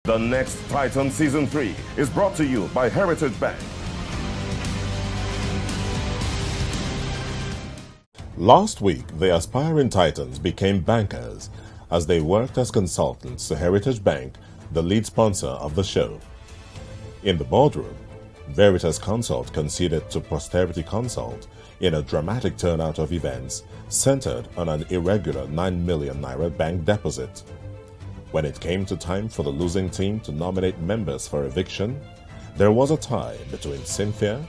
The Next Titan Season 3 is brought to you by Heritage Bank. Last week, the aspiring Titans became bankers as they worked as consultants to Heritage Bank, the lead sponsor of the show. In the boardroom, Veritas Consult conceded to Prosperity Consult in a dramatic turnout of events centered on an irregular 9 million naira bank deposit. When it came to time for the losing team to nominate members for eviction, there was a tie between Cynthia,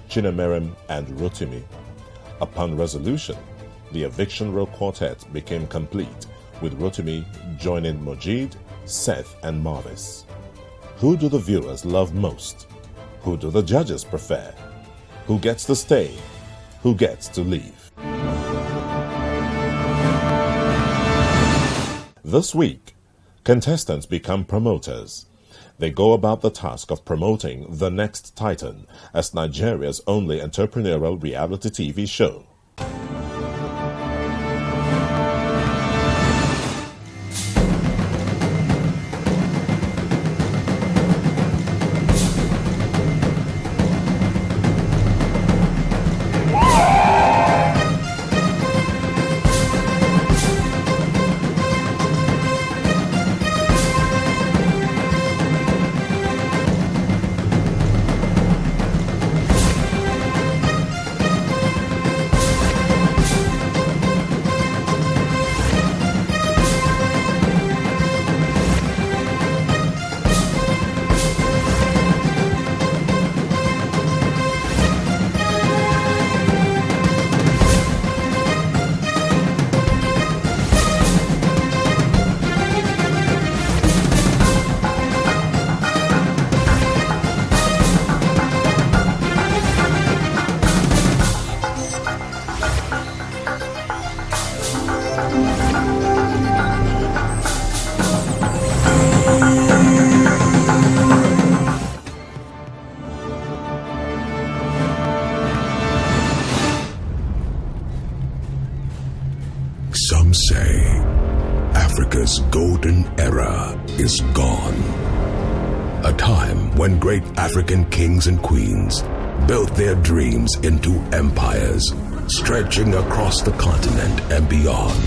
Chinemerem, and Rotimi. Upon resolution, the eviction row quartet became complete, with Rotimi joining Mojid, Seth, and Marvis. Who do the viewers love most? Who do the judges prefer? Who gets to stay? Who gets to leave? This week, contestants become promoters. They go about the task of promoting The Next Titan as Nigeria's only entrepreneurial reality TV show. Some say Africa's golden era is gone. A time when great African kings and queens built their dreams into empires, stretching across the continent and beyond.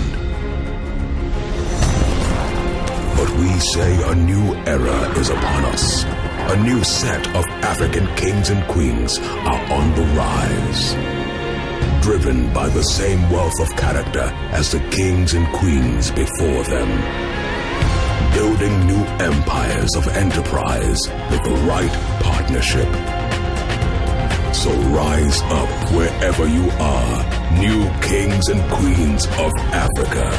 But we say a new era is upon us. A new set of African kings and queens are on the rise. Driven by the same wealth of character as the kings and queens before them. Building new empires of enterprise with the right partnership. So rise up wherever you are, new kings and queens of Africa.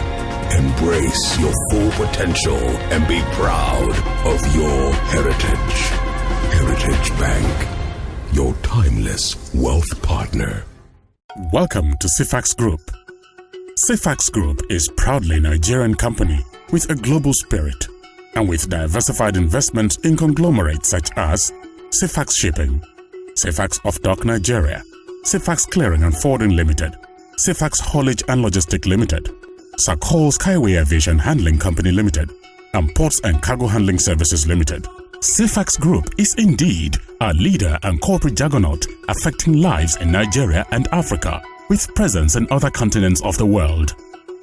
Embrace your full potential and be proud of your heritage. Heritage Bank, your timeless wealth partner. Welcome to Sifax Group. Sifax Group is proudly a Nigerian company with a global spirit and with diversified investments in conglomerates such as Sifax Shipping, Sifax Off-Dock Nigeria, Sifax Clearing and Forwarding Limited, Sifax Haulage and Logistic Limited, Sakol Skyway Aviation Handling Company Limited, and Ports and Cargo Handling Services Limited. Sifax Group is indeed a leader and corporate juggernaut affecting lives in Nigeria and Africa, with presence in other continents of the world.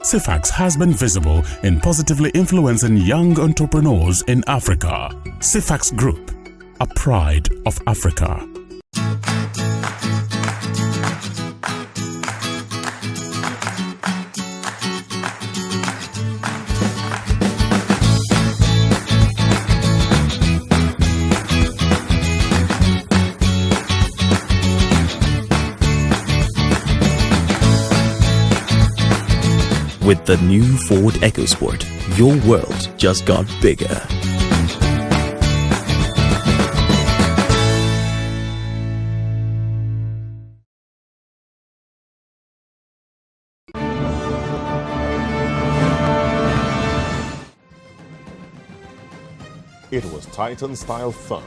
Sifax has been visible in positively influencing young entrepreneurs in Africa. Sifax Group, a pride of Africa. With the new Ford EcoSport, your world just got bigger. It was Titan-style fun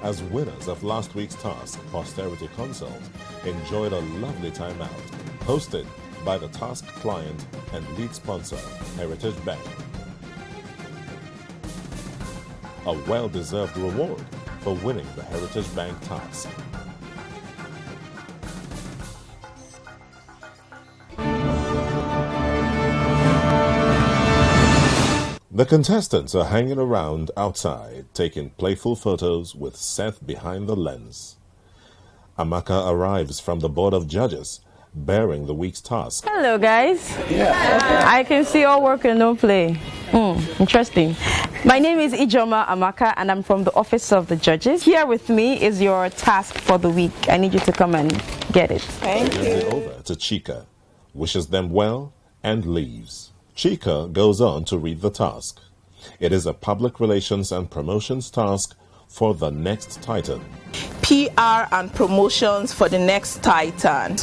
as winners of last week's task, Prosperity Consult, enjoyed a lovely time out, hosted by the task client and lead sponsor, Heritage Bank. a well-deserved reward for winning the Heritage Bank task. The contestants are hanging around outside, taking playful photos with Seth behind the lens. Amaka arrives from the board of judges, bearing the week's task. Hello, guys. Yeah. I can see all work and no play. Interesting. My name is Ijoma Amaka, and I'm from the Office of the Judges. Here with me is your task for the week. I need you to come and get it. Thank you. Hands it over to Chika, wishes them well, and leaves. Chika goes on to read the task. It is a public relations and promotions task for the next Titan. PR and promotions for the next Titan.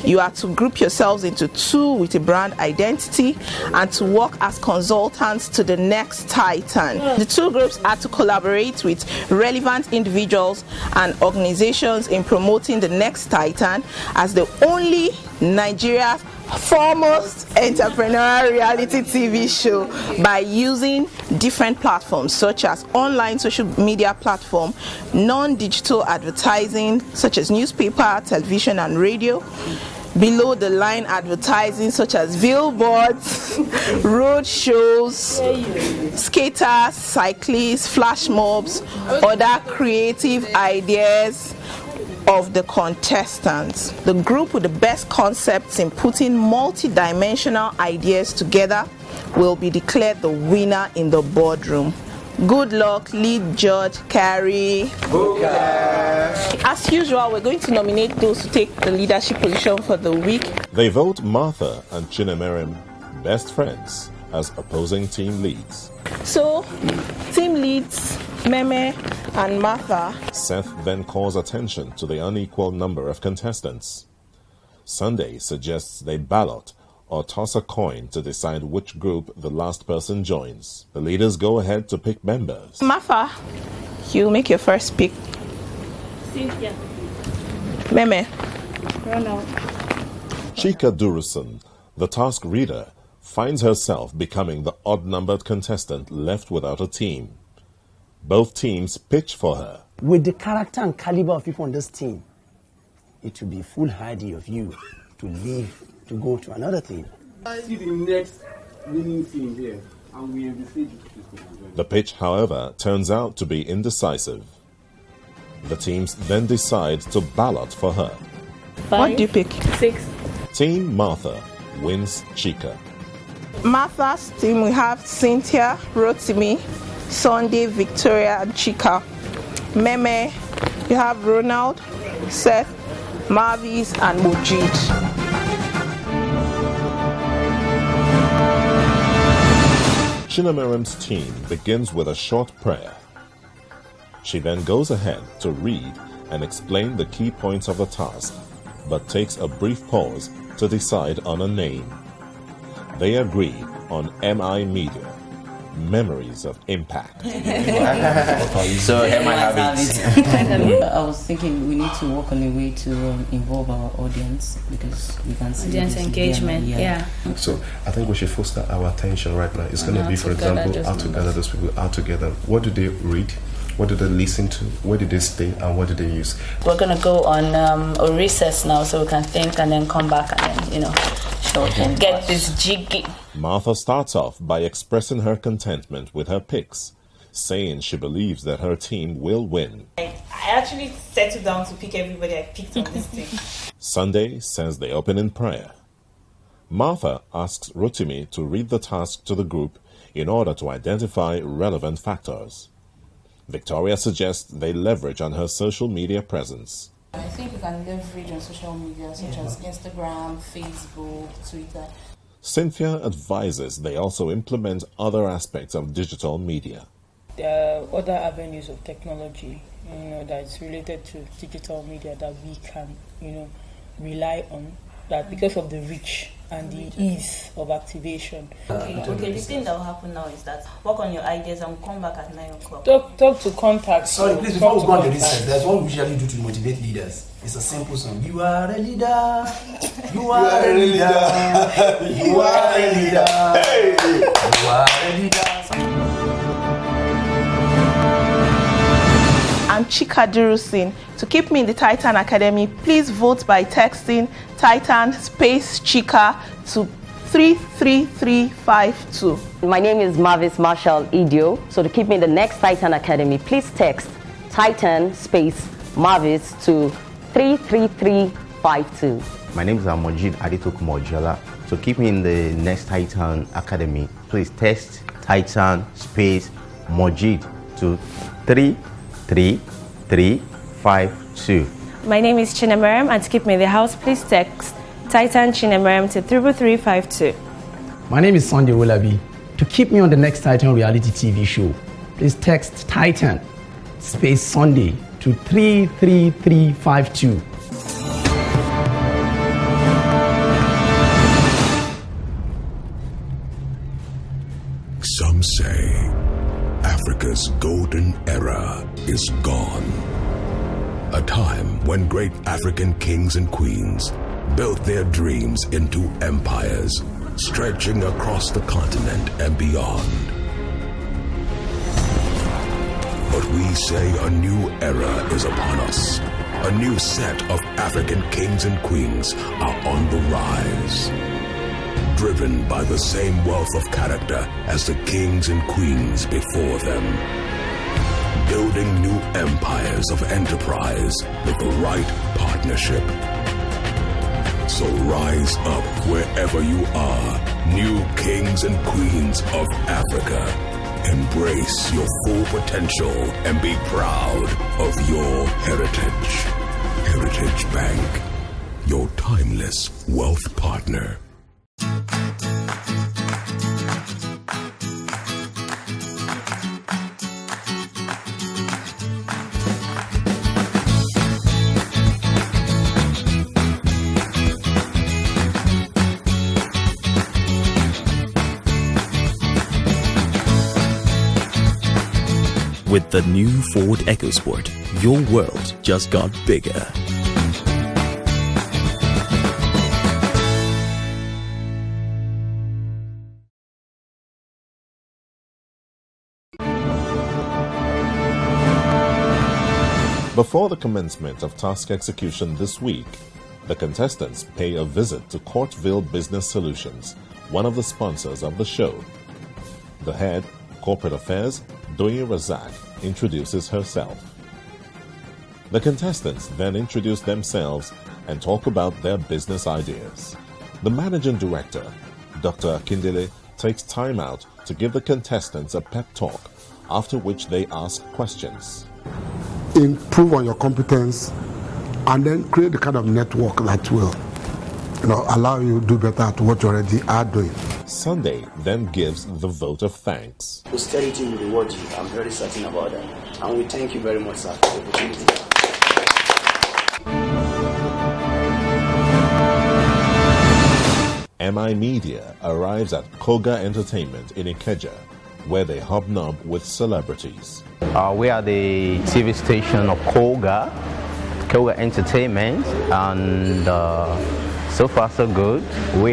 You are to group yourselves into two with a brand identity and to work as consultants to the next Titan. The two groups are to collaborate with relevant individuals and organizations in promoting the next Titan as the only Nigeria's foremost entrepreneurial reality TV show by using different platforms such as online social media platform, non-digital advertising such as newspaper, television and radio, below the line advertising such as billboards, road shows, skaters, cyclists, flash mobs, other creative ideas of the contestants. The group with the best concepts in putting multi-dimensional ideas together will be declared the winner in the boardroom. Good luck, lead judge, Carrie. As usual, we're going to nominate those to take the leadership position for the week. They vote Martha and Chinemerem best friends as opposing team leads. So, team leads Meme and Martha. Seth then calls attention to the unequal number of contestants. Sunday suggests they ballot or toss a coin to decide which group the last person joins. The leaders go ahead to pick members. Martha, you make your first pick. Cynthia. Meme. Ronald. Chika Durusun, the task reader, finds herself becoming the odd-numbered contestant left without a team. Both teams pitch for her. With the character and caliber of people on this team, it will be foolhardy of you to leave to go to another team. See the next winning team here, and we envisage. The pitch, however, turns out to be indecisive. The teams then decide to ballot for her. 5. What do you pick? 6. Team Martha wins Chika. Martha's team, we have Cynthia, Rotimi, Sunday, Victoria, and Chika. Meme, you have Ronald, Seth, Marvis, and Mujid. Chinemerem's team begins with a short prayer. She then goes ahead to read and explain the key points of the task, but takes a brief pause to decide on a name. They agree on MI Media, Memories of Impact. So MI Habits. I was thinking we need to work on a way to involve our audience because we can see audience engagement. Yeah. So I think we should foster our attention right now. It's going to be, for example, how to gather those people out together. What do they read? What do they listen to? Where do they stay? And what do they use? We're going to go on a recess now so we can think and then come back and then, get this jiggy. Martha starts off by expressing her contentment with her picks, saying she believes that her team will win. I actually settled down to pick everybody I picked on this team. Sunday says they open in prayer. Martha asks Rotimi to read the task to the group in order to identify relevant factors. Victoria suggests they leverage on her social media presence. I think we can leverage on social media such as Instagram, Facebook, Twitter. Cynthia advises they also implement other aspects of digital media. There are other avenues of technology, that's related to digital media that we can, rely on. That because of the reach and the ease of activation. Okay, the thing that will happen now is that work on your ideas and we'll come back at 9 o'clock. Talk to contacts. Sorry, please, before we go on to research, there's what we usually do to motivate leaders. It's a simple song. You are a leader. You are a leader. You are a leader. You are a leader. Chikadurusin. To keep me in the Titan Academy, please vote by texting Titan space Chika to 33352. My name is Marvis Marshall Idio. So to keep me in the next Titan Academy, please text Titan space Marvis to 33352. My name is Amojid Aditokumojola. So keep me in the next Titan Academy. Please text Titan space Mojid to 33352. My name is Chinemerem, and to keep me in the house, please text Titan Chinemerem to 33352. My name is Sunday Wolabi. To keep me on the next Titan reality TV show, please text Titan space Sunday to 33352. Some say Africa's golden era is gone. A time when great African kings and queens built their dreams into empires, stretching across the continent and beyond. But we say a new era is upon us. A new set of African kings and queens are on the rise. Driven by the same wealth of character as the kings and queens before them. Building new empires of enterprise with the right partnership. So rise up wherever you are, new kings and queens of Africa. Embrace your full potential and be proud of your heritage. Heritage Bank, your timeless wealth partner. With the new Ford EcoSport, your world just got bigger. Before the commencement of task execution this week, the contestants pay a visit to Courtville Business Solutions, one of the sponsors of the show. The head, Corporate Affairs, Doye Razak, introduces herself. The contestants then introduce themselves and talk about their business ideas. The managing director, Dr. Akindele, takes time out to give the contestants a pep talk, after which they ask questions. Improve on your competence and then create the kind of network that will allow you to do better at what you already are doing. Sunday then gives the vote of thanks. Austerity will reward you. I'm very certain about that. And we thank you very much, sir, for the opportunity. MI Media arrives at Koga Entertainment in Ikeja, where they hobnob with celebrities. We are the TV station of Koga Entertainment, and so far so good. We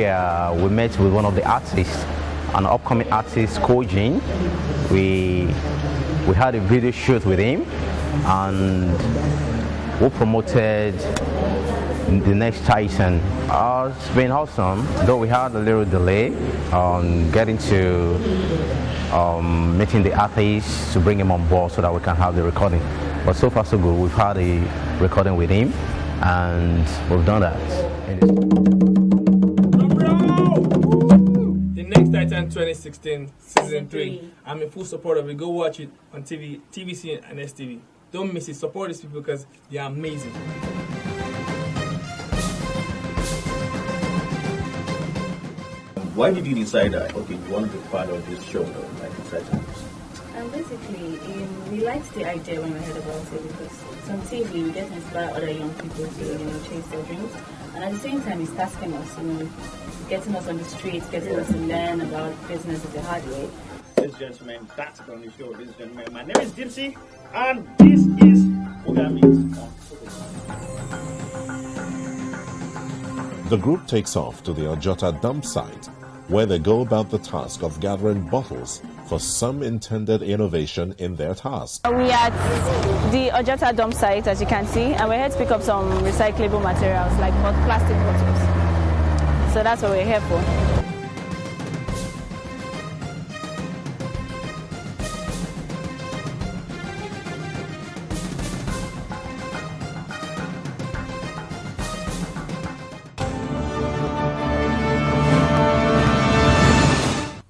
met with one of the artists, an upcoming artist, Kojin. We had a video shoot with him, and we promoted the next Titan. It's been awesome, though we had a little delay on getting to meeting the artist to bring him on board so that we can have the recording. But so far so good. We've had a recording with him and we've done that. The next Titan 2016 season 3. I'm in full support of it. Go watch it on TV, TVC and STV. Don't miss it. Support these people because they are amazing. Why did you decide that, okay, you want to be part of this show, like Titan? Basically, we liked the idea when we heard about it because it's on TV, we get to inspire other young people to chase their dreams. And at the same time, it's tasking us, getting us on the streets, getting us to learn about business the hard way. Ladies and gentlemen, that's on the show. Ladies and gentlemen, my name is Dipsy, and this is Ogami on The group takes off to the Ojota dump site where they go about the task of gathering bottles for some intended innovation in their task. We are at the Ojota dump site, as you can see, and we're here to pick up some recyclable materials like plastic bottles. So that's what we're here for.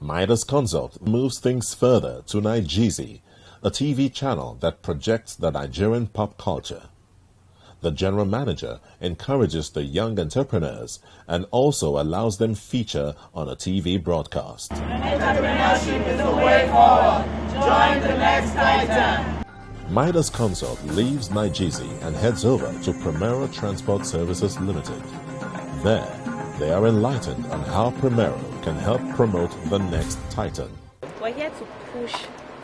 Midas Consult moves things further to Nigezie, a TV channel that projects the Nigerian pop culture. The general manager encourages the young entrepreneurs and also allows them feature on a TV broadcast. Entrepreneurship is the way forward. Join the next Titan. Midas Consult leaves Nigezie and heads over to Primero Transport Services Limited. There, they are enlightened on how Primero can help promote the next Titan. We're here to push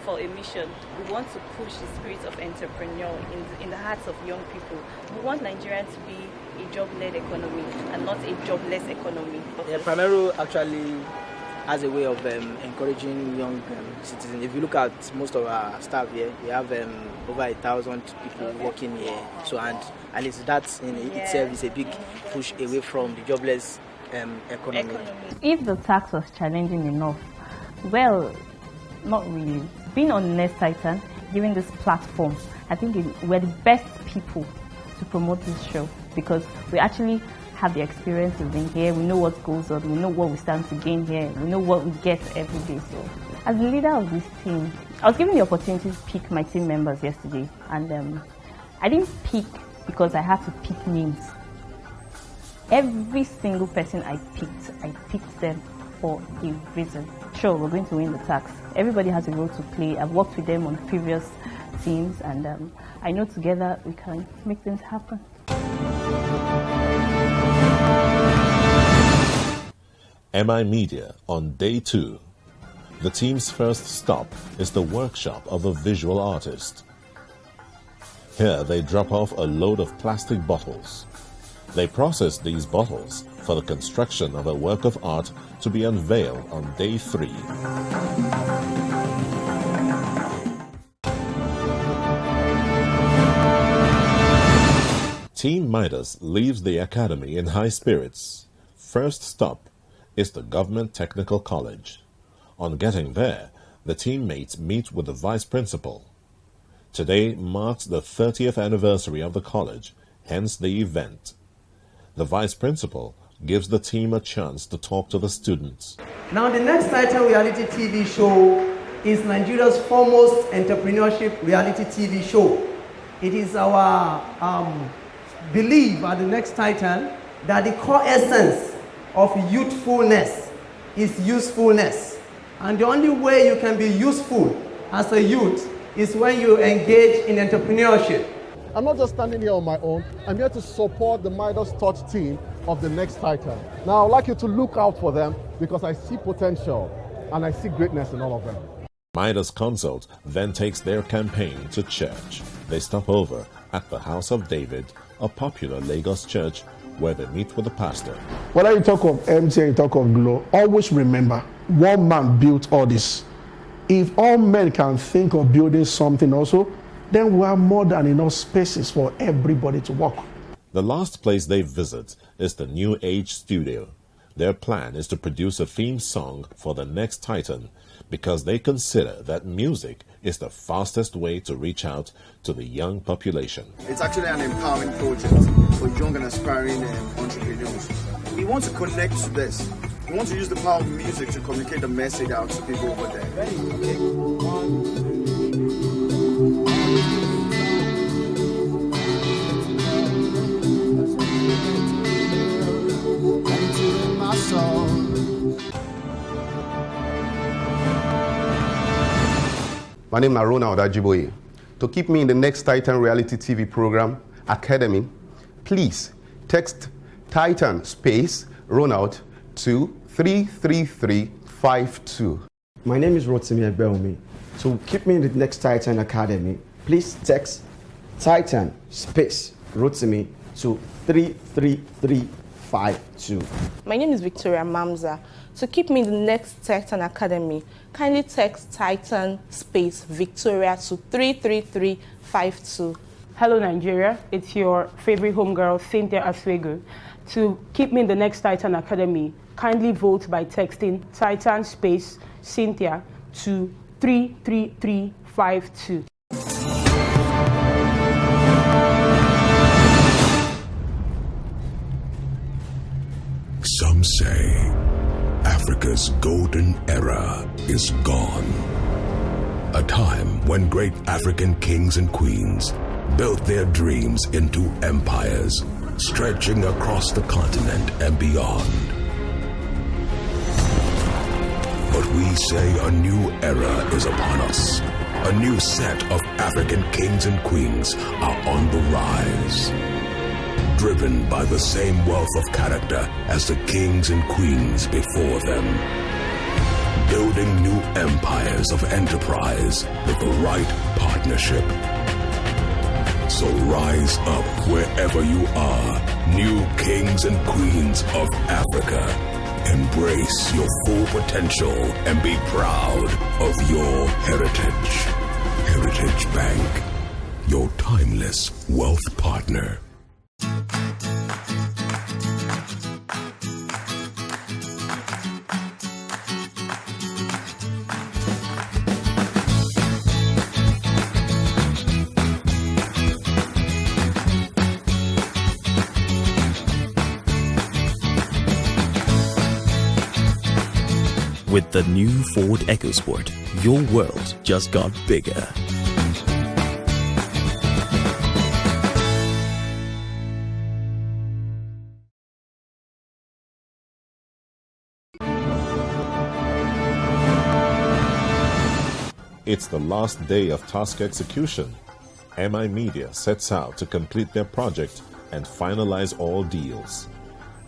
for a mission. We want to push the spirit of entrepreneur in the hearts of young people. We want Nigeria to be a job-led economy and not a jobless economy. Yeah, Primero actually has a way of encouraging young citizens. If you look at most of our staff here, we have over 1,000 people working here. So and it's that in itself is a big push away from the jobless economy. If the tax was challenging enough, well, not really. Being on the Next Titan, giving this platform, I think we're the best people to promote this show because we actually have the experience of being here. We know what goes on. We know what we stand to gain here. We know what we get every day. So, as the leader of this team, I was given the opportunity to pick my team members yesterday, and I didn't pick because I had to pick names. Every single person I picked them for a reason. Sure, we're going to win the tax. Everybody has a role to play. I've worked with them on previous teams, and I know together we can make things happen. MI Media on day 2. The team's first stop is the workshop of a visual artist. Here they drop off a load of plastic bottles. They process these bottles for the construction of a work of art to be unveiled on day 3. Team Midas leaves the academy in high spirits. First stop is the Government Technical College. On getting there, the teammates meet with the vice principal. Today marks the 30th anniversary of the college, hence the event. The vice principal gives the team a chance to talk to the students. Now, the Next Titan reality TV show is Nigeria's foremost entrepreneurship reality TV show. It is our belief at the Next Titan that the core essence of youthfulness is usefulness. And the only way you can be useful as a youth is when you engage in entrepreneurship. I'm not just standing here on my own. I'm here to support the Midas Touch team of the Next Titan. Now, I'd like you to look out for them because I see potential and I see greatness in all of them. Midas Consult then takes their campaign to church. They stop over at the House of David, a popular Lagos church, where they meet with the pastor. Whether you talk of MT and you talk of Glow, always remember, one man built all this. If all men can think of building something also, then we have more than enough spaces for everybody to work. The last place they visit is the New Age Studio. Their plan is to produce a theme song for the Next Titan because they consider that music is the fastest way to reach out to the young population. It's actually an empowering project for young and aspiring entrepreneurs. We want to connect to this. We want to use the power of music to communicate the message out to people over there. Okay. My name is Aruna Odajiboye. To keep me in the Next Titan reality TV program, Academy, please text Titan space Ronald to 33352. My name is Rotimi Ebelmi. To keep me in the Next Titan Academy, please text Titan space Rotimi to 33352. 3352. My name is Victoria Mamza. To keep me in the next Titan Academy, kindly text Titan space Victoria to 33352. Hello Nigeria, it's your favorite homegirl Cynthia Aswego. To keep me in the next Titan Academy, kindly vote by texting Titan space Cynthia to 33352. Some say Africa's golden era is gone. A time when great African kings and queens built their dreams into empires, stretching across the continent and beyond. But we say a new era is upon us. A new set of African kings and queens are on the rise. Driven by the same wealth of character as the kings and queens before them. Building new empires of enterprise with the right partnership. So rise up wherever you are, new kings and queens of Africa. Embrace your full potential and be proud of your heritage. Heritage Bank, your timeless wealth partner. With the new Ford EcoSport, your world just got bigger. It's the last day of task execution. MI Media sets out to complete their project and finalize all deals.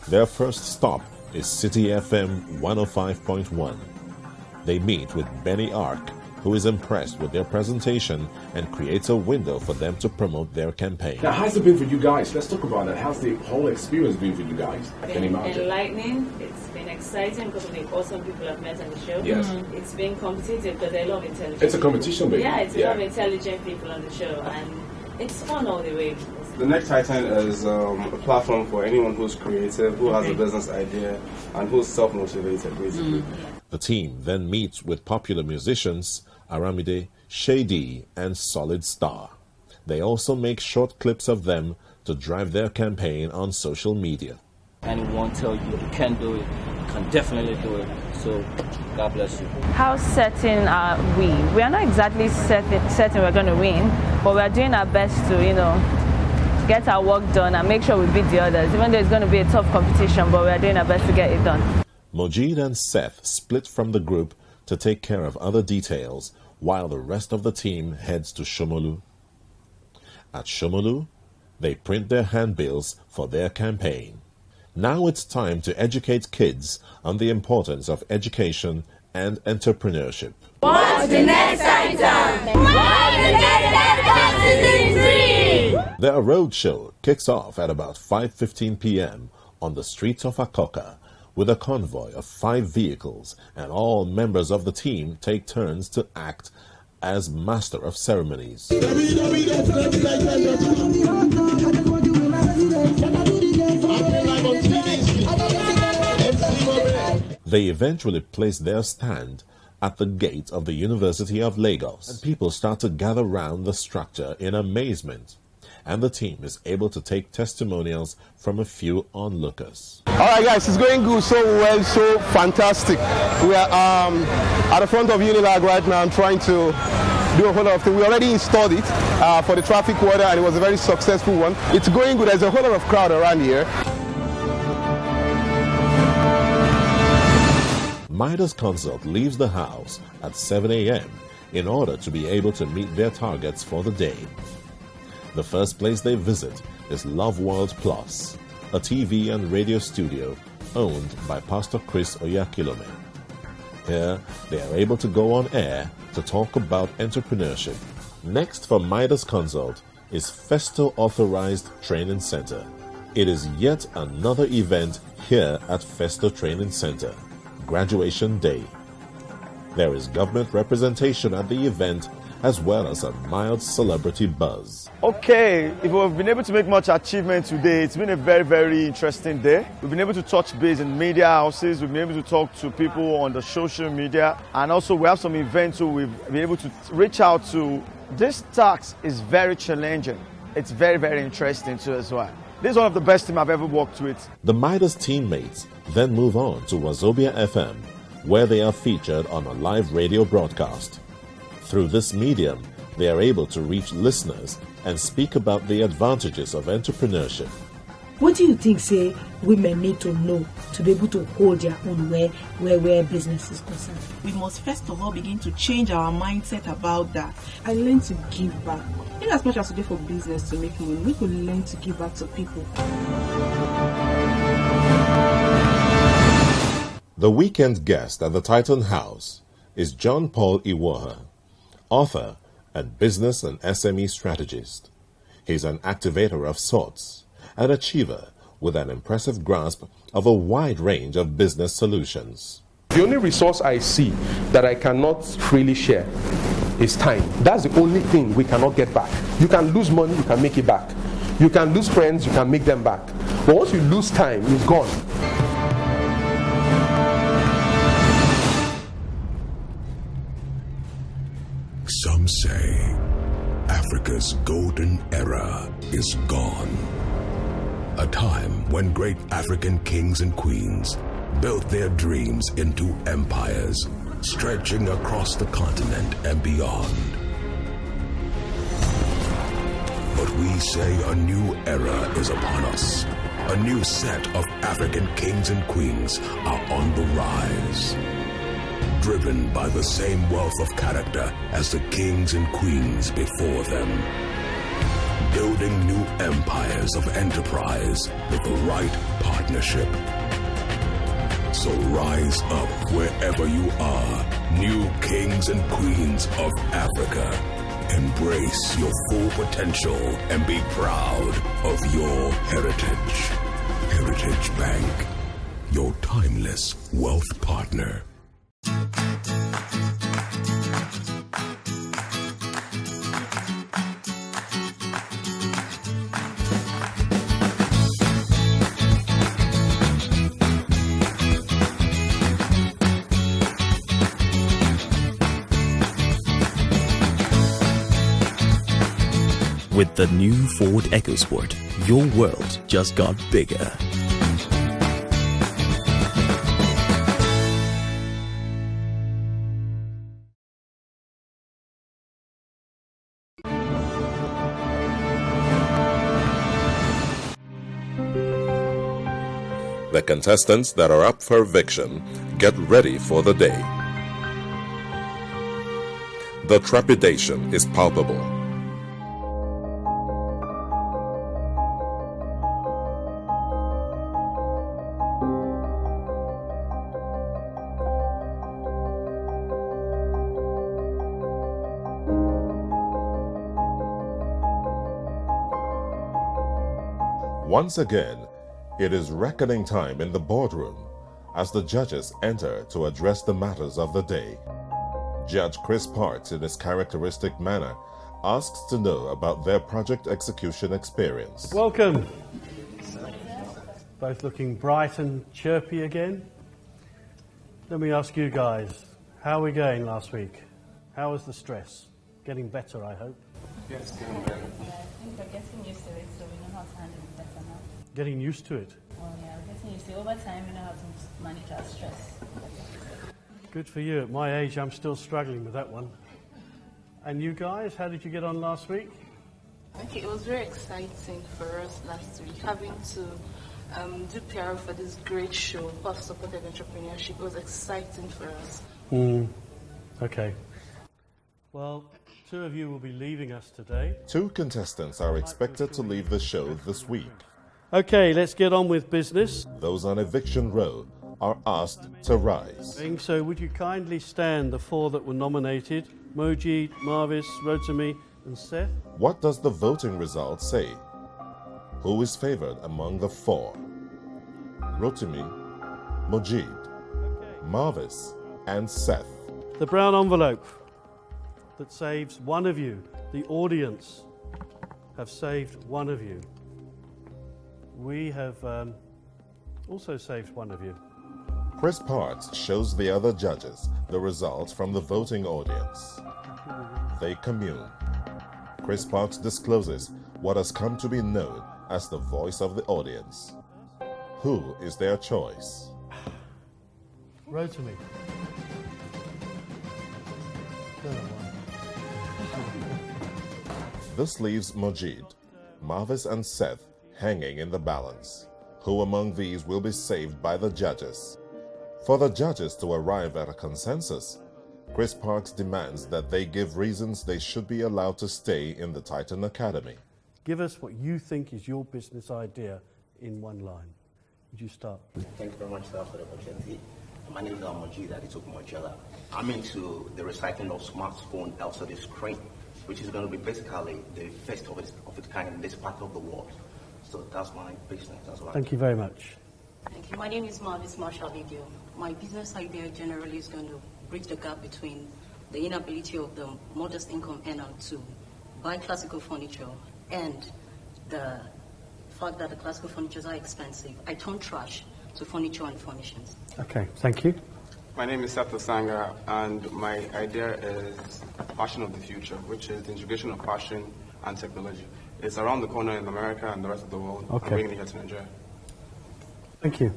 Their first stop is City FM 105.1. They meet with Benny Ark, who is impressed with their presentation and creates a window for them to promote their campaign. Now, how's it been for you guys? Let's talk about that. How's the whole experience been for you guys? It's been enlightening. It's been exciting because of the awesome people I've met on the show. Yes. It's been competitive because I love intelligent It's a competition, baby. Yeah, it's a lot of intelligent people on the show, and it's fun all the way. The Next Titan is a platform for anyone who's creative, who has a business idea, and who's self-motivated, basically. The team then meets with popular musicians Aramide, Shady, and Solid Star. They also make short clips of them to drive their campaign on social media. Anyone tell you you can do it, you can definitely do it. So, God bless you. How certain are we? We are not exactly certain we're going to win, but we're doing our best to, get our work done and make sure we beat the others, even though it's going to be a tough competition, but we're doing our best to get it done. Mojid and Seth split from the group to take care of other details, while the rest of the team heads to Shomolu. At Shomolu, they print their handbills for their campaign. Now it's time to educate kids on the importance of education and entrepreneurship. What's the next item? What's the next item? Season 3! Their roadshow kicks off at about 5:15 p.m. on the streets of Akoka with a convoy of 5 vehicles, and all members of the team take turns to act as master of ceremonies. They eventually place their stand at the gate of the University of Lagos, and people start to gather round the structure in amazement, and the team is able to take testimonials from a few onlookers. All right, guys, it's going good, so well, so fantastic. We are at the front of Unilag right now. I'm trying to do a whole lot of things. We already installed it for the traffic warden, and it was a very successful one. It's going good. There's a whole lot of crowd around here. Midas Consult leaves the house at 7 a.m. in order to be able to meet their targets for the day. The first place they visit is Love World Plus, a TV and radio studio owned by Pastor Chris Oyakilome. Here, they are able to go on air to talk about entrepreneurship. Next for Midas Consult is Festo Authorized Training Center. It is yet another event here at Festo Training Center, Graduation Day. There is government representation at the event as well as a mild celebrity buzz. Okay, if we've been able to make much achievement today, it's been a very, very interesting day. We've been able to touch base in media houses, we've been able to talk to people on the social media, and also we have some events who we've been able to reach out to. This task is very challenging. It's very, very interesting too as well. This is one of the best teams I've ever worked with. The Midas teammates then move on to Wazobia FM, where they are featured on a live radio broadcast. Through this medium, they are able to reach listeners and speak about the advantages of entrepreneurship. What do you think, say, women need to know to be able to hold their own where business is concerned? We must first of all begin to change our mindset about that and learn to give back. In as much as we do for business to make money, we could learn to give back to people. The weekend guest at the Titan House is John Paul Iwoha, author and business and SME strategist. He's an activator of sorts, an achiever with an impressive grasp of a wide range of business solutions. The only resource I see that I cannot freely share is time. That's the only thing we cannot get back. You can lose money, you can make it back. You can lose friends, you can make them back. But once you lose time, it's gone. Some say Africa's golden era is gone. A time when great African kings and queens built their dreams into empires, stretching across the continent and beyond. But we say a new era is upon us. A new set of African kings and queens are on the rise. Driven by the same wealth of character as the kings and queens before them. Building new empires of enterprise with the right partnership. So rise up wherever you are, new kings and queens of Africa. Embrace your full potential and be proud of your heritage. Heritage Bank, your timeless wealth partner. With the new Ford EcoSport, your world just got bigger. The contestants that are up for eviction get ready for the day. The trepidation is palpable. Once again, it is reckoning time in the boardroom as the judges enter to address the matters of the day. Judge Chris Parks, in his characteristic manner, asks to know about their project execution experience. Welcome. Both looking bright and chirpy again. Let me ask you guys, how are we going last week? How was the stress? Getting better, I hope. Yes, getting better. Yeah, I think we're getting used to it, so we know how to handle it better now. Getting used to it. Oh yeah, we're getting used to it. Over time, we know how to manage our stress. Good for you. At my age, I'm still struggling with that one. And you guys, how did you get on last week? Okay, it was very exciting for us last week, having to do PR for this great show of supported entrepreneurship. It was exciting for us. Okay. Well, two of you will be leaving us today. 2 contestants are expected to leave the show this week. Okay, let's get on with business. Those on eviction row are asked to rise. So would you kindly stand, the 4 that were nominated, Moji, Marvis, Rotimi and Seth? What does the voting result say? who is favored among the four? Rotimi, Mojid, Marvis, and Seth. The brown envelope that saves one of you, the audience, have saved one of you. We have also saved one of you. Chris Parks shows the other judges the results from the voting audience. They commune. Chris Parks discloses what has come to be known as the voice of the audience. Who is their choice? Rotimi. This leaves Mojid, Marvis, and Seth hanging in the balance. Who among these will be saved by the judges? For the judges to arrive at a consensus, Chris Parks demands that they give reasons they should be allowed to stay in the Titan Academy. Give us what you think is your business idea in one line. Would you start? Thank you very much, sir, for the opportunity. My name is Mojid Aditokumojela. I'm into the recycling of smartphone LCD screen, which is going to be basically the first of its kind in this part of the world. So that's my business. That's what Thank you very much. Thank you. My name is Marvis Marshall Video. My business idea generally is going to bridge the gap between the inability of the modest income earner to buy classical furniture and the fact that the classical furnitures are expensive. I turn trash to furniture and furnishings. Okay, thank you. My name is Seth Osanga, and my idea is fashion of the future, which is the integration of fashion and technology. It's around the corner in America and the rest of the world. Okay. I'm bringing it here to Nigeria. Thank you.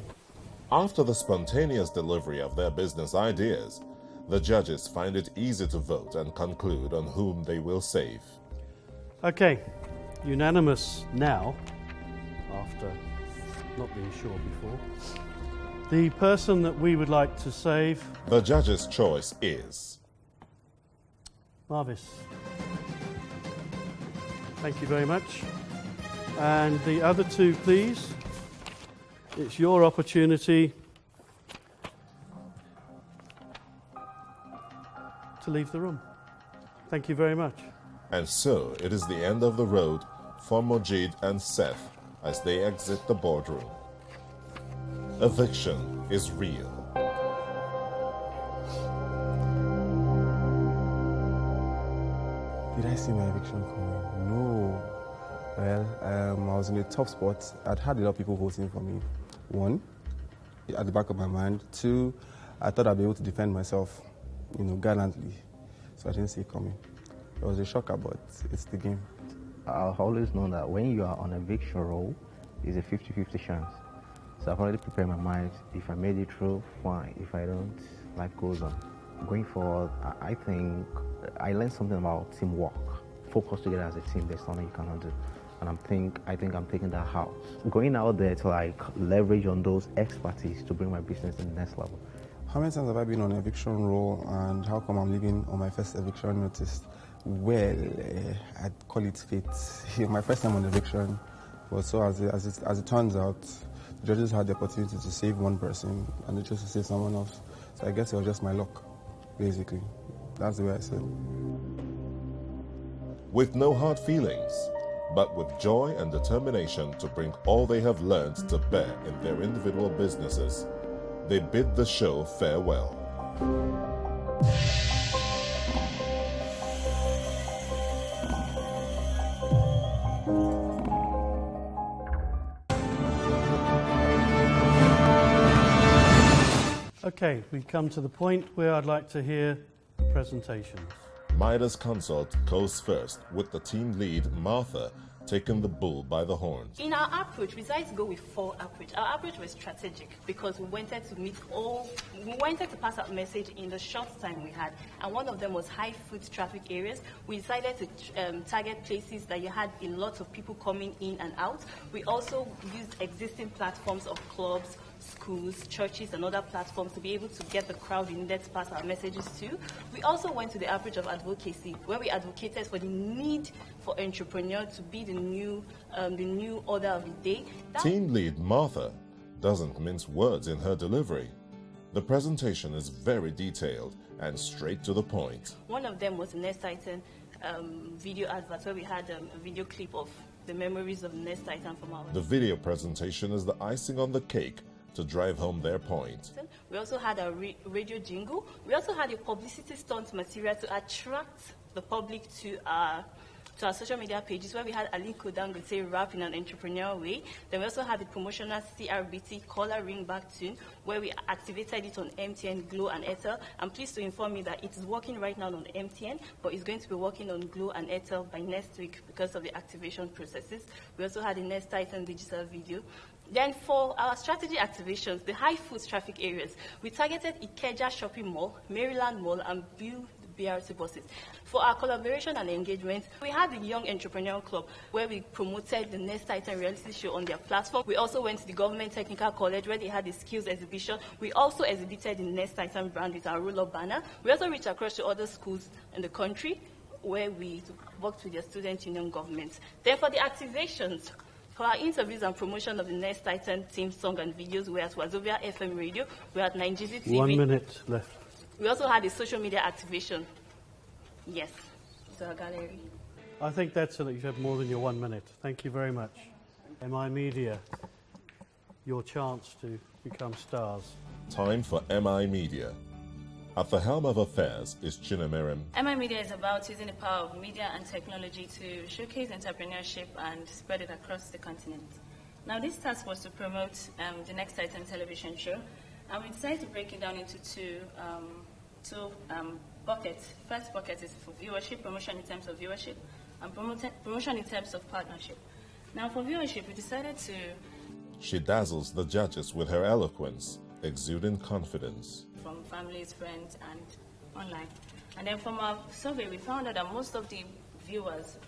After the spontaneous delivery of their business ideas, the judges find it easy to vote and conclude on whom they will save. Okay, unanimous now, after not being sure before. The person that we would like to save... The judge's choice is... Marvis. Thank you very much. And the other two, please. It's your opportunity to leave the room. Thank you very much. And so it is the end of the road for Mojid and Seth as they exit the boardroom. Eviction is real. Did I see my eviction coming? No. Well, I was in a tough spot. I'd had a lot of people voting for me. One, at the back of my mind. Two, I thought I'd be able to defend myself, gallantly. So I didn't see it coming. It was a shocker, but it's the game. I've always known that when you are on eviction roll, it's a 50-50 chance. So I've already prepared my mind. If I made it through, fine. If I don't, life goes on. Going forward, I think I learned something about teamwork. Focus together as a team, there's something you cannot do. And I think I'm taking that house. Going out there to leverage on those expertise to bring my business to the next level. How many times have I been on eviction roll, and how come I'm leaving on my first eviction notice? Well, I'd call it fate. My first time on eviction was so as it turns out, the judges had the opportunity to save one person and they chose to save someone else. So I guess it was just my luck, basically. That's the way I see it. With no hard feelings, but with joy and determination to bring all they have learned to bear in their individual businesses, they bid the show farewell. Okay, we come to the point where I'd like to hear presentations. Midas Consult goes first, with the team lead, Martha, taking the bull by the horns. In our approach, we decided to go with 4 approach. Our approach was strategic because we wanted to pass out message in the short time we had, and one of them was high foot traffic areas. We decided to target places that you had a lot of people coming in and out. We also used existing platforms of clubs, schools, churches, and other platforms to be able to get the crowd we needed to pass our messages to. We also went to the approach of advocacy, where we advocated for the need for entrepreneur to be the new order of the day. Team lead Martha doesn't mince words in her delivery. The presentation is very detailed and straight to the point. One of them was the Next Titan video advert where we had a video clip of the memories of Nest Titan from our... The video presentation is the icing on the cake to drive home their point. We also had a radio jingle. We also had a publicity stunt material to attract the public to our social media pages, where we had Aliko Dangote rap in an entrepreneurial way. Then we also had the promotional CRBT collar ring back tune, where we activated it on MTN, Glo, and Airtel. I'm pleased to inform you that it is working right now on MTN, but it's going to be working on Glo and Airtel by next week because of the activation processes. We also had the Nest Titan digital video. Then for our strategy activations, the high foot traffic areas, we targeted Ikeja Shopping Mall, Maryland Mall, and Bill BRT buses. For our collaboration and engagement, we had the Young Entrepreneurial Club, where we promoted the Nest Titan reality show on their platform. We also went to the Government Technical College, where they had the skills exhibition. We also exhibited the Nest Titan brand with our roll-up banner. We also reached across to other schools in the country, where we worked with their student union governments. Then for the activations, for our interviews and promotion of the Nest Titan theme song and videos, we had Wazobia FM radio, we had Nigeria TV. 1 minute left. We also had a social media activation. Yes, it's our gallery. I think that's it. You've had more than your 1 minute. Thank you very much. MI Media, your chance to become stars. Time for MI Media. At the helm of affairs is Chinemerem. MI Media is about using the power of media and technology to showcase entrepreneurship and spread it across the continent. Now, this task was to promote the Next Titan television show, and we decided to break it down into two buckets. First bucket is for viewership, promotion in terms of viewership, and promotion in terms of partnership. Now, for viewership, we decided to... She dazzles the judges with her eloquence, exuding confidence. From families, friends, and online. And then from our survey, we found out that most of the viewers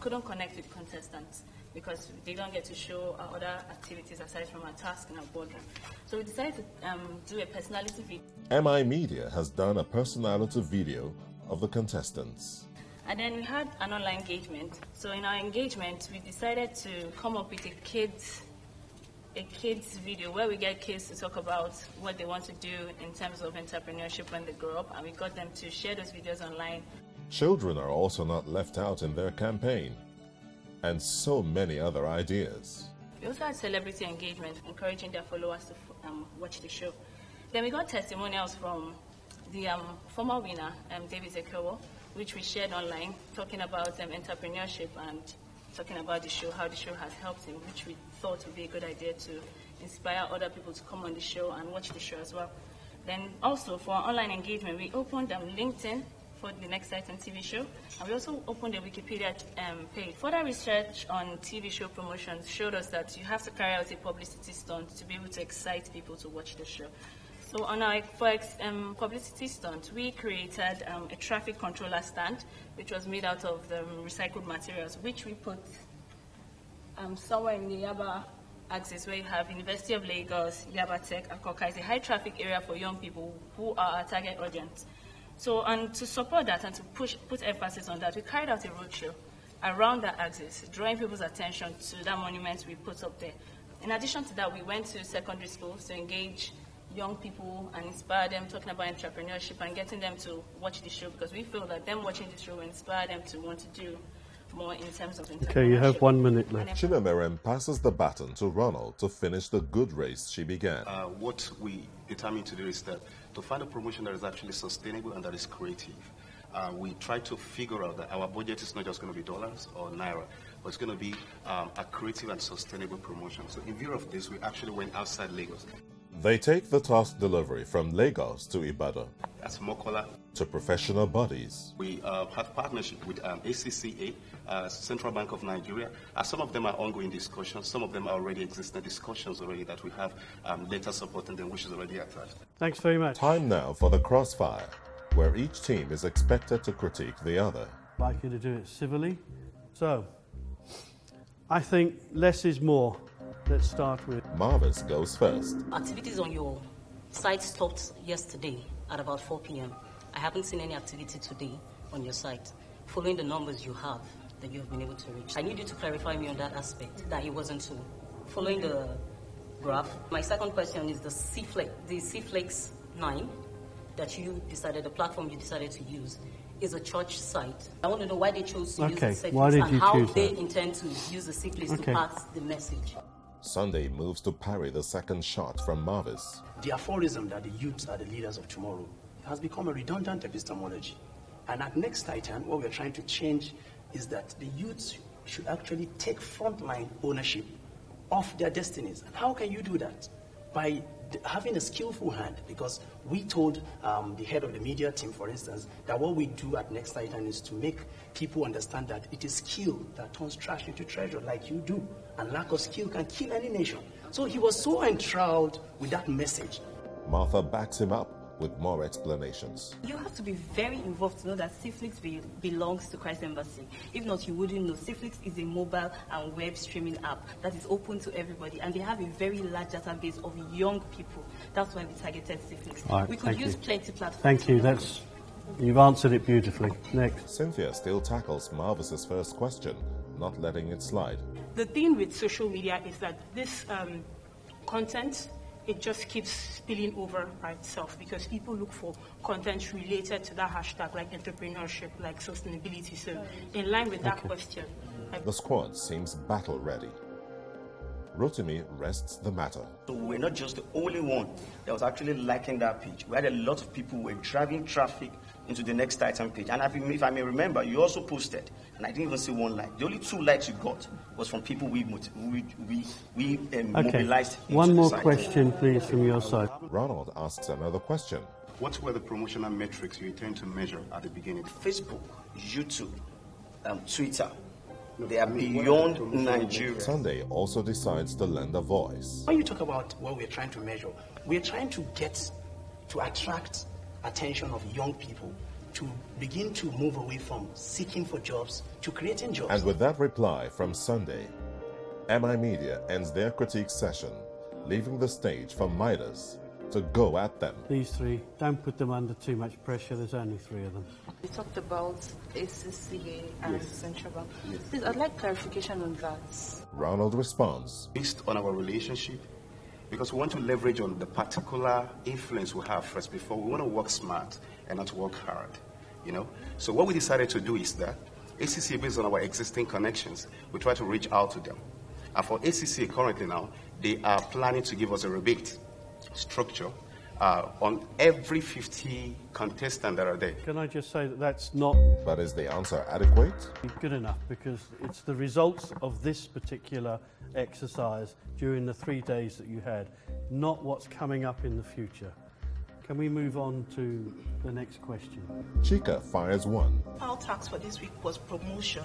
couldn't connect with contestants because they don't get to show our other activities aside from our task in our boardroom. So we decided to do a personality video. MI Media has done a personality video of the contestants. And then we had an online engagement. So in our engagement, we decided to come up with a kids video where we get kids to talk about what they want to do in terms of entrepreneurship when they grow up, and we got them to share those videos online. Children are also not left out in their campaign, and so many other ideas. We also had celebrity engagement, encouraging their followers to watch the show. Then we got testimonials from the former winner, David Zekewo, which we shared online, talking about entrepreneurship and talking about the show, how the show has helped him, which we thought would be a good idea to inspire other people to come on the show and watch the show as well. Then also for our online engagement, we opened LinkedIn for the Next Titan TV show, and we also opened a Wikipedia page. Further research on TV show promotions showed us that you have to carry out a publicity stunt to be able to excite people to watch the show. So on our publicity stunt, we created a traffic controller stand, which was made out of the recycled materials, which we put somewhere in the Yaba axis, where you have University of Lagos, Yaba Tech, Akoka. It's a high traffic area for young people who are our target audience. So, and to support that and to put emphasis on that, we carried out a roadshow around that axis, drawing people's attention to that monument we put up there. In addition to that, we went to secondary schools to engage young people and inspire them, talking about entrepreneurship and getting them to watch the show, because we feel that them watching the show will inspire them to want to do more in terms of entrepreneurship. Okay, you have 1 minute left. Chinemerem passes the baton to Ronald to finish the good race she began. What we determined to do is that to find a promotion that is actually sustainable and that is creative. We try to figure out that our budget is not just going to be dollars or naira, but it's going to be a creative and sustainable promotion. So in view of this, we actually went outside Lagos. They take the task delivery from Lagos to Ibadan. That's Mokola. To professional bodies. We have partnership with ACCA, Central Bank of Nigeria. Some of them are ongoing discussions. Some of them are already existing discussions already that we have data supporting them, which is already attached. Thanks very much. Time now for the crossfire, where each team is expected to critique the other. I'd like you to do it civilly. So, I think less is more. Let's start with... Marvis goes first. Activities on your site stopped yesterday at about 4 p.m. I haven't seen any activity today on your site, following the numbers you have that you have been able to reach. I need you to clarify me on that aspect, that it wasn't so. Following the graph, my second question is the C-Flex 9 that you decided, the platform you decided to use. is a church site. I want to know why they chose to use the safe why place did you and how choose they that? intend to use the safe place Okay. to pass the message. Sunday moves to parry the second shot from Marvis. The aphorism that the youths are the leaders of tomorrow has become a redundant epistemology. And at Next Titan, what we're trying to change is that the youths should actually take frontline ownership of their destinies. And how can you do that? By having a skillful hand, because we told the head of the media team, for instance, that what we do at Next Titan is to make people understand that it is skill that turns trash into treasure, like you do, and lack of skill can kill any nation. So he was so enthralled with that message. Martha backs him up with more explanations. You have to be very involved to know that Siflix belongs to Christ Embassy. If not, you wouldn't know. Siflix is a mobile and web streaming app that is open to everybody, and they have a very large database of young people. That's why we targeted Siflix. All right, We could thank use you. plenty platforms. Thank you. You've answered it beautifully. Next. Cynthia still tackles Marvis's first question, not letting it slide. The thing with social media is that this content, it just keeps spilling over by itself because people look for content related to that hashtag, like entrepreneurship, like sustainability. So in line with that question. The squad seems battle ready. Rotimi rests the matter. So we're not just the only one that was actually liking that page. We had a lot of people who were driving traffic into the Next Titan page. And if I may remember, you also posted, and I didn't even see one like. The only 2 likes you got was from people we mobilized. One into more the site. question, please, from your side. Ronald asks another question. What were the promotional metrics you intend to measure at the beginning? Facebook, YouTube, Twitter. They are beyond Nigeria. Sunday also decides to lend a voice. When you talk about what we're trying to measure, we're trying to attract attention of young people to begin to move away from seeking for jobs to creating jobs. And with that reply from Sunday, MI Media ends their critique session, leaving the stage for Midas to go at them. These 3, don't put them under too much pressure. There's only 3 of them. We talked about ACCA and Central Bank. Please, I'd like clarification on that. Ronald responds. Based on our relationship, because we want to leverage on the particular influence we have first before. We want to work smart and not work hard, you know. So what we decided to do is that ACCA, based on our existing connections, we try to reach out to them. And for ACCA currently now, they are planning to give us a rebate structure on every 50 contestants that are there. Can I just say that that's not... But is the answer adequate? Good enough, because it's the results of this particular exercise during the 3 days that you had, not what's coming up in the future. Can we move on to the next question? Chika fires one. Our task for this week was promotion.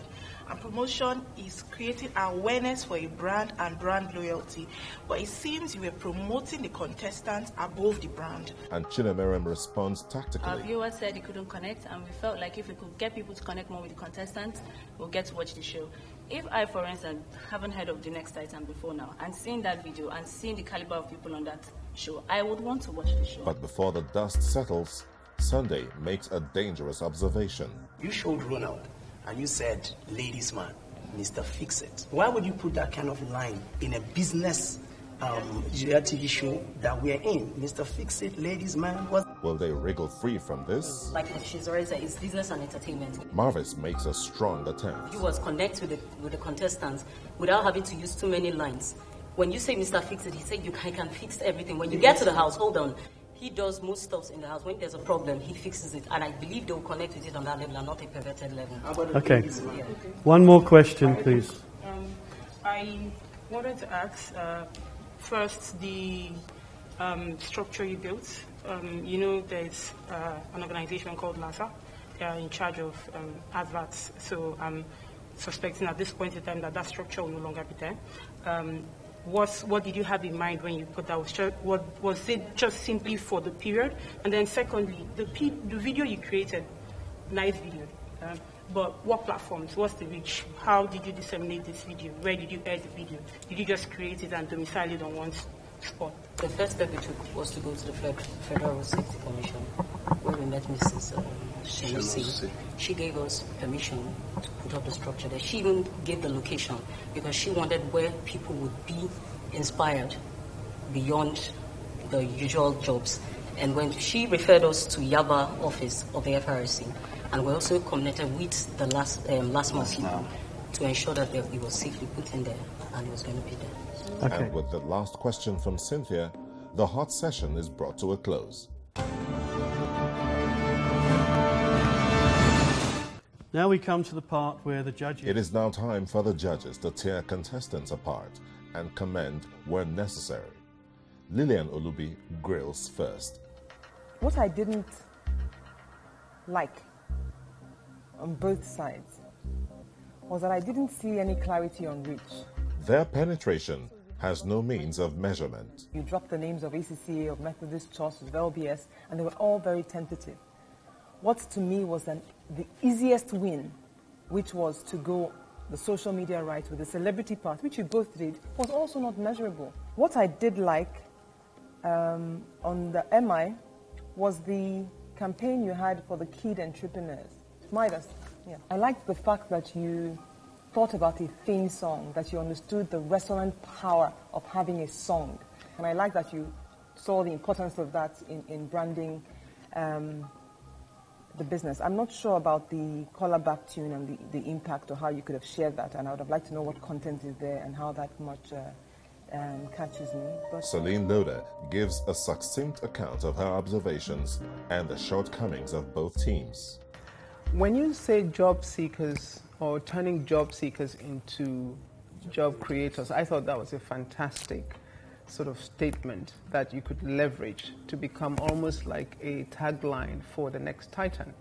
And promotion is creating awareness for a brand and brand loyalty. But it seems you were promoting the contestants above the brand. And Chinemerem responds Our tactically. viewers said he couldn't connect, and we felt like if we could get people to connect more with the contestants, we'll get to watch the show. If I, for instance, haven't heard of the Next Titan before now, and seeing that video and seeing the caliber of people on that show, I would want to watch the show. But before the dust settles, Sunday makes a dangerous observation. You showed Ronald and you said, ladies man, Mr. Fix-It. Why would you put that kind of line in a business reality show that we're in? Mr. Fix-It, ladies man, what? Will they wriggle free from this? Like she's already said, it's business and entertainment. Marvis makes a strong attempt. Viewers connect with the contestants without having to use too many lines. When you say Mr. Fix-It, he said I can fix everything. When you get to the house, hold on. He does most stuff in the house. When there's a problem, he fixes it. And I believe they will connect with it on that level and not a perverted level. Okay. One more question, please. I wanted to ask, first, the structure you built. You know, there's an organization called NASA. They are in charge of adverts. So I'm suspecting at this point in time that structure will no longer be there. What did you have in mind when you put that? Was it just simply for the period? And then secondly, the video you created, nice video, but what platforms? What's the reach? How did you disseminate this video? Where did you air the video? Did you just create it and domicile it on one spot? The first step we took was to go to the Federal Road Safety Commission, where we met Mrs. Shenusi. She gave us permission to put up the structure there. She even gave the location because she wanted where people would be inspired beyond the usual jobs. And when she referred us to Yaba office of the FRC, And we also connected with the last month's people to ensure that it was safely put in there and it was going to be there. Okay. And with the last question from Cynthia, the hot session is brought to a close. Now we come to the part where the judges... It is now time for the judges to tear contestants apart and commend where necessary. Lillian Olubi grills first. What I didn't like on both sides was that I didn't see any clarity on reach. Their penetration has no means of measurement. You dropped the names of ACCA, of Methodist Church, of LBS, and they were all very tentative. What to me was the easiest win, which was to go the social media right with the celebrity part, which you both did, was also not measurable. What I did like on the MI was the campaign you had for the kid entrepreneurs. Midas, yeah. I liked the fact that you thought about a theme song, that you understood the resonant power of having a song. And I like that you saw the importance of that in branding the business. I'm not sure about the collar-back tune and the impact or how you could have shared that, and I would have liked to know what content is there and how that much catches me. But Celine Loda gives a succinct account of her observations and the shortcomings of both teams. When you say job seekers or turning job seekers into job creators, I thought that was a fantastic sort of statement that you could leverage to become almost like a tagline for the next Titan.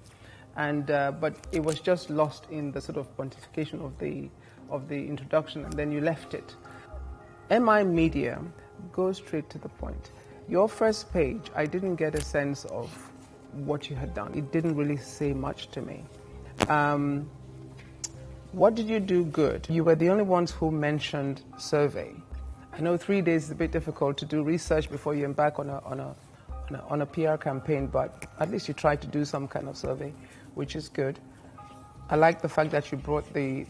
And but it was just lost in the sort of pontification of the introduction, and then you left it. MI Media goes straight to the point. Your first page, I didn't get a sense of what you had done. It didn't really say much to me. What did you do good? You were the only ones who mentioned survey. I know 3 days is a bit difficult to do research before you embark on a PR campaign, but at least you tried to do some kind of survey, which is good. I like the fact that you brought the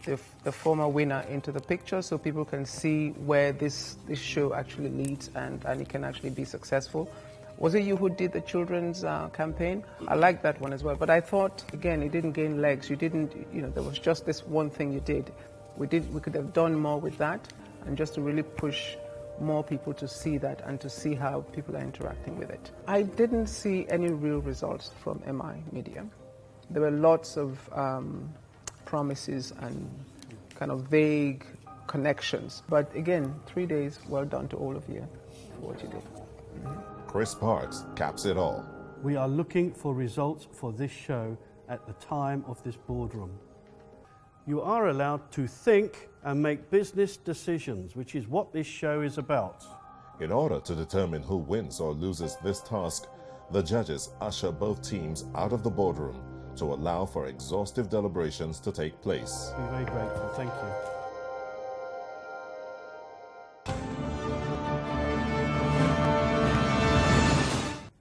former winner into the picture so people can see where this show actually leads and it can actually be successful. Was it you who did the children's campaign? I like that one as well. But I thought, again, it didn't gain legs. You didn't, there was just this one thing you did. We could have done more with that, and just to really push more people to see that and to see how people are interacting with it. I didn't see any real results from MI Media. There were lots of promises and kind of vague connections. But again, 3 days, well done to all of you for what you did. Chris Parks caps it all. We are looking for results for this show at the time of this boardroom. You are allowed to think and make business decisions, which is what this show is about. In order to determine who wins or loses this task, the judges usher both teams out of the boardroom to allow for exhaustive deliberations to take place. We're very grateful. Thank you.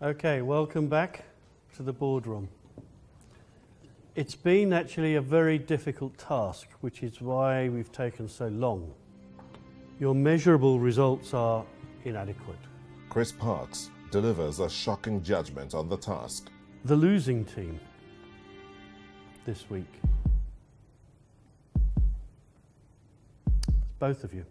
Okay, welcome back to the boardroom. It's been actually a very difficult task, which is why we've taken so long. Your measurable results are inadequate. Chris Parks delivers a shocking judgment on the task. The losing team this week. Both of you.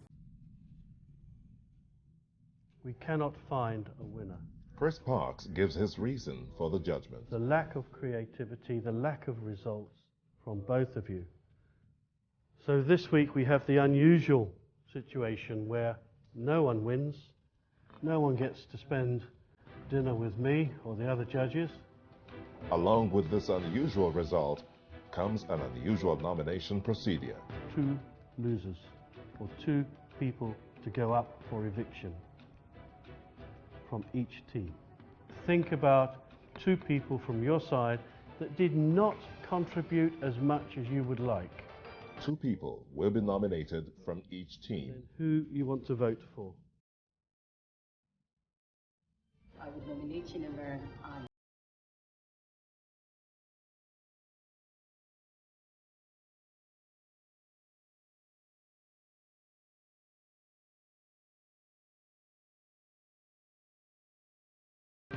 We cannot find a winner. Chris Parks gives his reason for the judgment. The lack of creativity, the lack of results from both of you. So this week we have the unusual situation where no one wins, no one gets to spend dinner with me or the other judges. Along with this unusual result comes an unusual nomination procedure. 2 losers, or 2 people to go up for eviction from each team. Think about 2 people from your side that did not contribute as much as you would like. 2 people will be nominated from each team. And who you want to vote for? I would nominate Chinemere and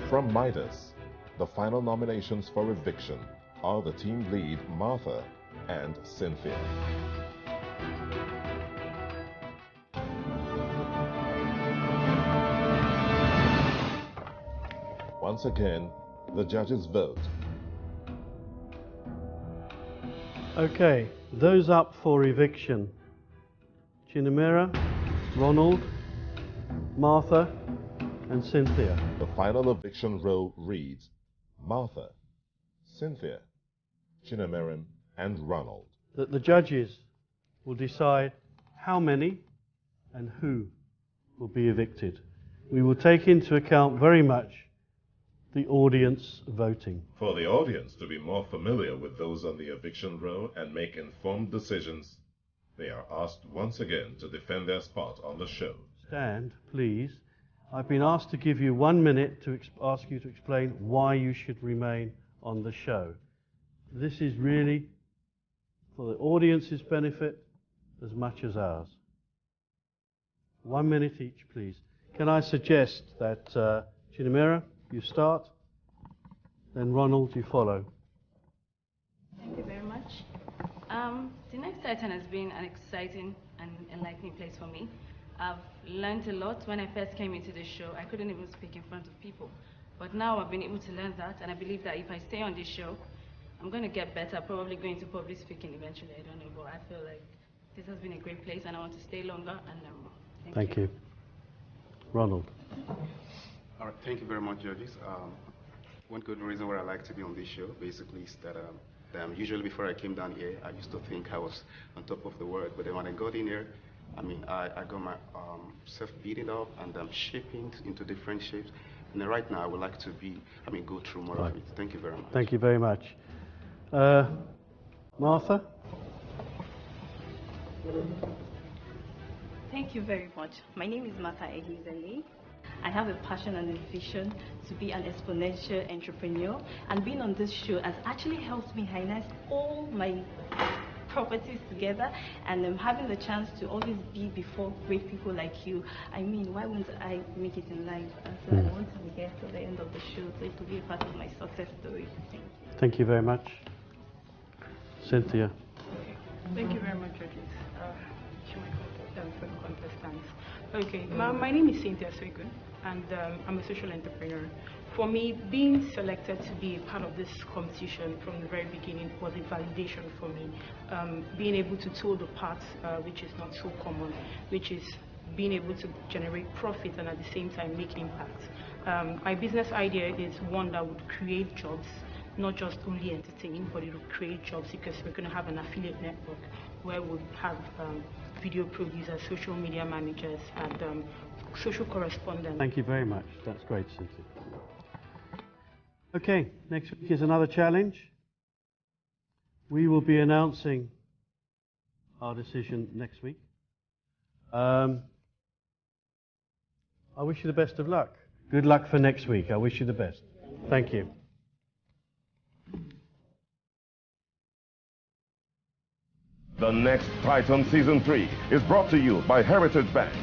From Midas, the final nominations for eviction are the team lead Martha and Cynthia. Once again, the judges vote. Okay, those up for eviction: Chinamera, Ronald, Martha, and Cynthia. The final eviction roll reads Martha, Cynthia, Chinameram, and Ronald. That the judges will decide how many and who will be evicted. We will take into account very much the audience voting. For the audience to be more familiar with those on the eviction roll and make informed decisions, they are asked once again to defend their spot on the show. Stand, please. I've been asked to give you 1 minute to ask you to explain why you should remain on the show. This is really for the audience's benefit as much as ours. 1 minute each, please. Can I suggest that Chinamera, you start, then Ronald, you follow. Thank you very much. The next Titan has been an exciting and enlightening place for me. I've learned a lot. When I first came into the show, I couldn't even speak in front of people. But now I've been able to learn that, and I believe that if I stay on this show, I'm going to get better, probably going to public speaking eventually, I don't know, but I feel like this has been a great place and I want to stay longer and learn more. Thank you. Ronald. All right, thank you very much, judges. One good reason why I like to be on this show, basically, is that usually before I came down here, I used to think I was on top of the world, but then when I got in here, I got my self beaten up and I'm shaping into different shapes. And then right now, I would like to go through more of it. Thank you very much. Thank you very much. Martha? Thank you very much. My name is Martha Ehizele. I have a passion and a vision to be an exponential entrepreneur, and being on this show has actually helped me harness all my properties together, and having the chance to always be before great people like you. I mean, why wouldn't I make it in life? And so I want to be here till the end of the show, so it will be a part of my success story. Thank you. Thank you very much. Cynthia. Thank you very much, judges. For the contestants. Okay, my name is Cynthia Swegun, and I'm a social entrepreneur. For me, being selected to be a part of this competition from the very beginning was a validation for me. Being able to toe the path, which is not so common, which is being able to generate profit and at the same time make impact. My business idea is one that would create jobs, not just only entertain, but it will create jobs, because we're going to have an affiliate network where we'll have video producers, social media managers, and social correspondents. Thank you very much. That's great, Cynthia. Okay, next week is another challenge. We will be announcing our decision next week. I wish you the best of luck. Good luck for next week. I wish you the best. Thank you. The next Titan Season 3 is brought to you by Heritage Bank.